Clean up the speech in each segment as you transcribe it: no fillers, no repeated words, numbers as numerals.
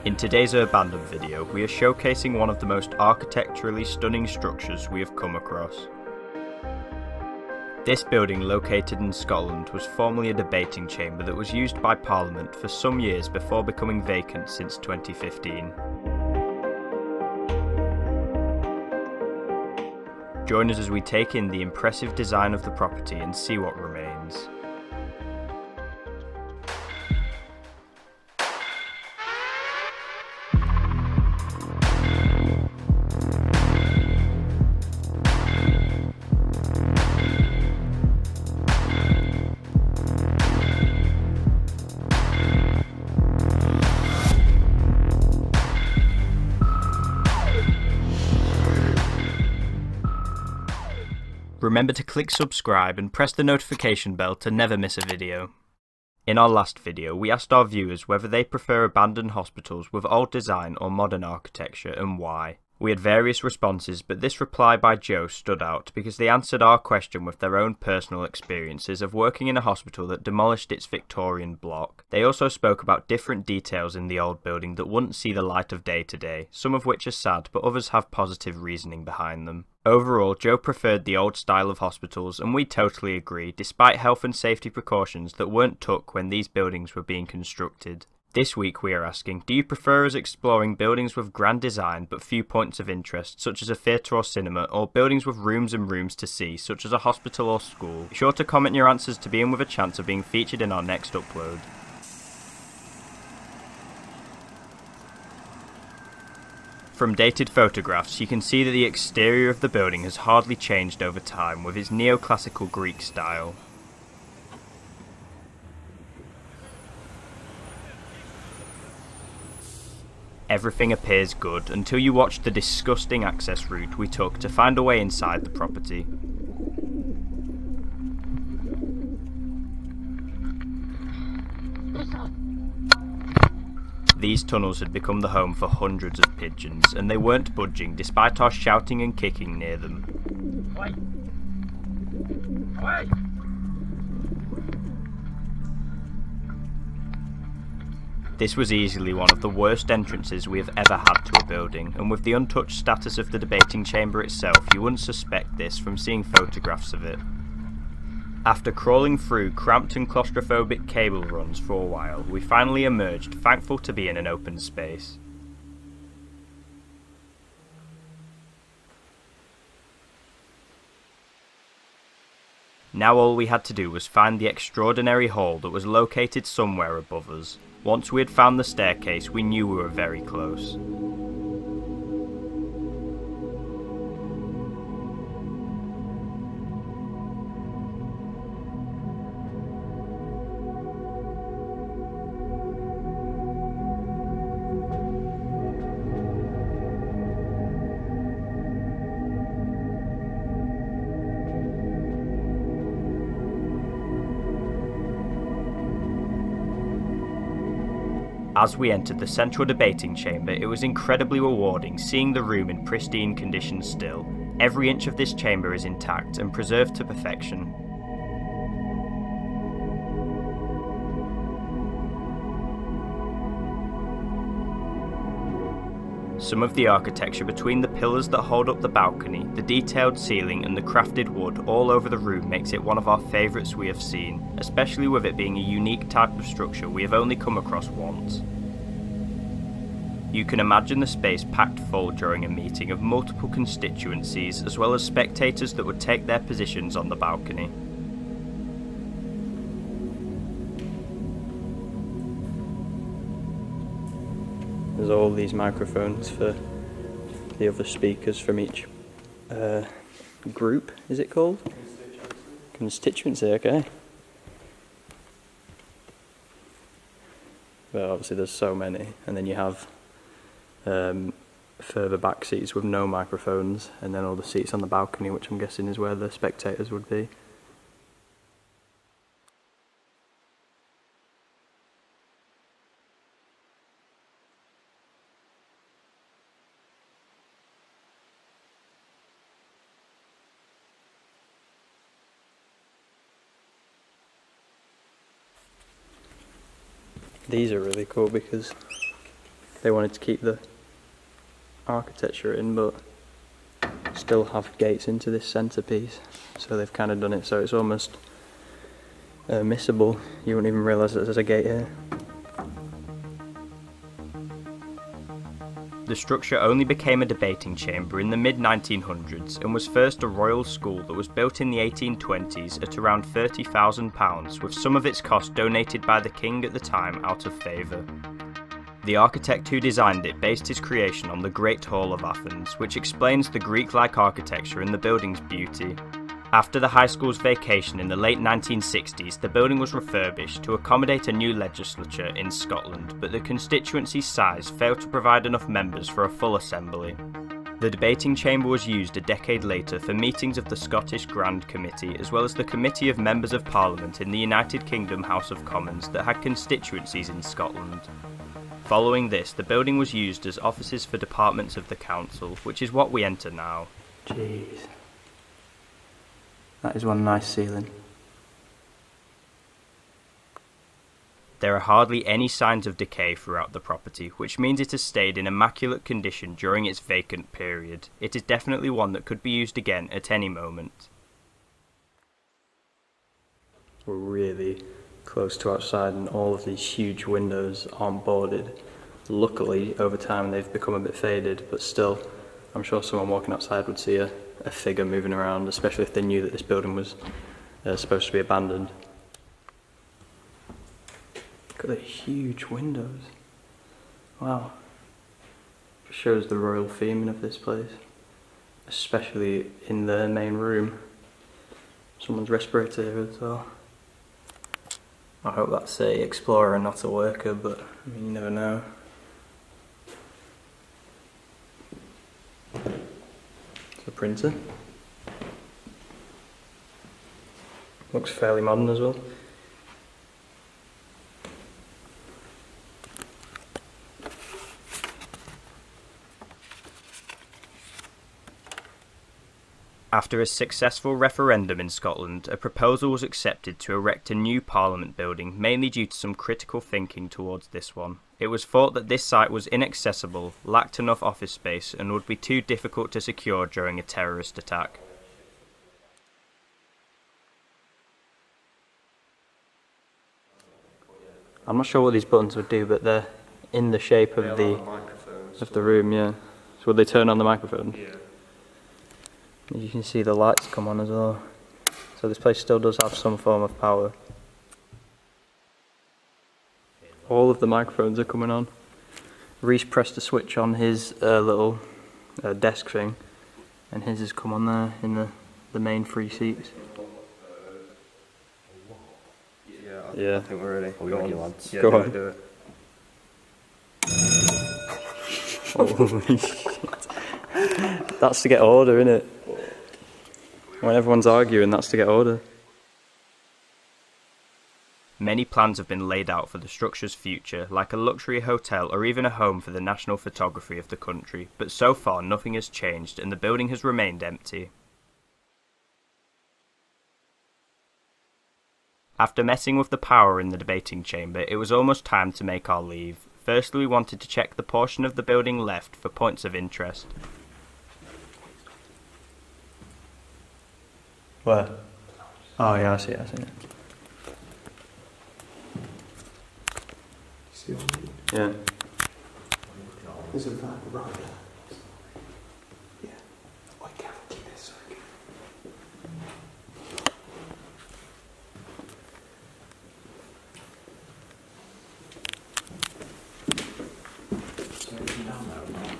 In today's Urbandoned video, we are showcasing one of the most architecturally stunning structures we have come across. This building, located in Scotland, was formerly a debating chamber that was used by Parliament for some years before becoming vacant since 2015. Join us as we take in the impressive design of the property and see what remains. Remember to click subscribe and press the notification bell to never miss a video. In our last video, we asked our viewers whether they prefer abandoned hospitals with old design or modern architecture and why. We had various responses, but this reply by Joe stood out because they answered our question with their own personal experiences of working in a hospital that demolished its Victorian block. They also spoke about different details in the old building that wouldn't see the light of day today, some of which are sad but others have positive reasoning behind them. Overall, Joe preferred the old style of hospitals, and we totally agree, despite health and safety precautions that weren't took when these buildings were being constructed. This week we are asking, do you prefer us exploring buildings with grand design but few points of interest, such as a theatre or cinema, or buildings with rooms and rooms to see, such as a hospital or school? Be sure to comment your answers to be in with a chance of being featured in our next upload. From dated photographs, you can see that the exterior of the building has hardly changed over time with its neoclassical Greek style. Everything appears good until you watch the disgusting access route we took to find a way inside the property. These tunnels had become the home for hundreds of pigeons, and they weren't budging despite our shouting and kicking near them. Oi. Oi. This was easily one of the worst entrances we have ever had to a building, and with the untouched status of the debating chamber itself, you wouldn't suspect this from seeing photographs of it. After crawling through cramped and claustrophobic cable runs for a while, we finally emerged, thankful to be in an open space. Now all we had to do was find the extraordinary hall that was located somewhere above us. Once we had found the staircase, we knew we were very close. As we entered the central debating chamber, it was incredibly rewarding seeing the room in pristine condition still. Every inch of this chamber is intact and preserved to perfection. Some of the architecture between the pillars that hold up the balcony, the detailed ceiling and the crafted wood all over the room makes it one of our favourites we have seen, especially with it being a unique type of structure we have only come across once. You can imagine the space packed full during a meeting of multiple constituencies, as well as spectators that would take their positions on the balcony. There's all these microphones for the other speakers from each group, is it called? Constituency, okay. Well, obviously there's so many, and then you have further back seats with no microphones, and then all the seats on the balcony, which I'm guessing is where the spectators would be. These are really cool because They wanted to keep the architecture in, but still have gates into this centrepiece, so they've kind of done it so it's almost missable. You wouldn't even realise that there's a gate here. The structure only became a debating chamber in the mid-1900s and was first a royal school that was built in the 1820s at around £30,000, with some of its cost donated by the king at the time out of favour. The architect who designed it based his creation on the Great Hall of Athens, which explains the Greek-like architecture and the building's beauty. After the high school's vacation in the late 1960s, the building was refurbished to accommodate a new legislature in Scotland, but the constituency's size failed to provide enough members for a full assembly. The debating chamber was used a decade later for meetings of the Scottish Grand Committee, as well as the Committee of Members of Parliament in the United Kingdom House of Commons that had constituencies in Scotland. Following this, the building was used as offices for departments of the council, which is what we enter now. Jeez. That is one nice ceiling. There are hardly any signs of decay throughout the property, which means it has stayed in immaculate condition during its vacant period. It is definitely one that could be used again at any moment. We're really close to outside and all of these huge windows aren't boarded. Luckily, over time they've become a bit faded, but still, I'm sure someone walking outside would see a figure moving around, especially if they knew that this building was supposed to be abandoned. Look at the huge windows. Wow. It shows the royal theming of this place, especially in the main room. Someone's respirator here as well. I hope that's a explorer and not a worker, but I mean, you never know. The printer. Looks fairly modern as well. After a successful referendum in Scotland, a proposal was accepted to erect a new Parliament building, mainly due to some critical thinking towards this one. It was thought that this site was inaccessible, lacked enough office space, and would be too difficult to secure during a terrorist attack. I'm not sure what these buttons would do, but they're in the shape of the room, yeah. So would they turn on the microphone? Yeah. You can see the lights come on as well. So this place still does have some form of power. All of the microphones are coming on. Reese pressed a switch on his little desk thing, and his has come on there in the main three seats. Yeah, I think we're ready. Go on, lads. Yeah, go on. Do it. Holy shit. That's to get order, innit? When everyone's arguing, that's to get order. Many plans have been laid out for the structure's future, like a luxury hotel or even a home for the national photography of the country, but so far nothing has changed and the building has remained empty. After messing with the power in the debating chamber, it was almost time to make our leave. Firstly, we wanted to check the portion of the building left for points of interest. Where? Oh yeah, I see it. See what I mean? Yeah. There's a van right there. Yeah. I can't keep this.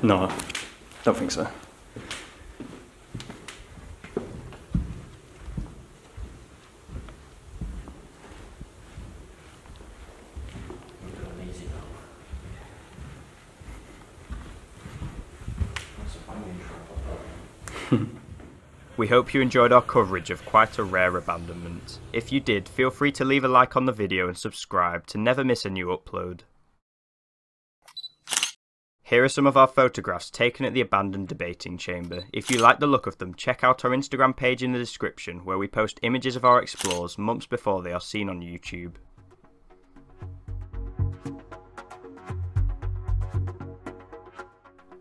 No, don't think so. We hope you enjoyed our coverage of quite a rare abandonment. If you did, feel free to leave a like on the video and subscribe to never miss a new upload. Here are some of our photographs taken at the abandoned debating chamber. If you like the look of them, check out our Instagram page in the description where we post images of our explores months before they are seen on YouTube.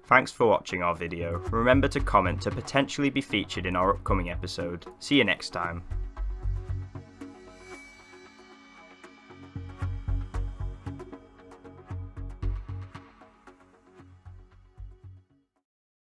Thanks for watching our video. Remember to comment to potentially be featured in our upcoming episode. See you next time.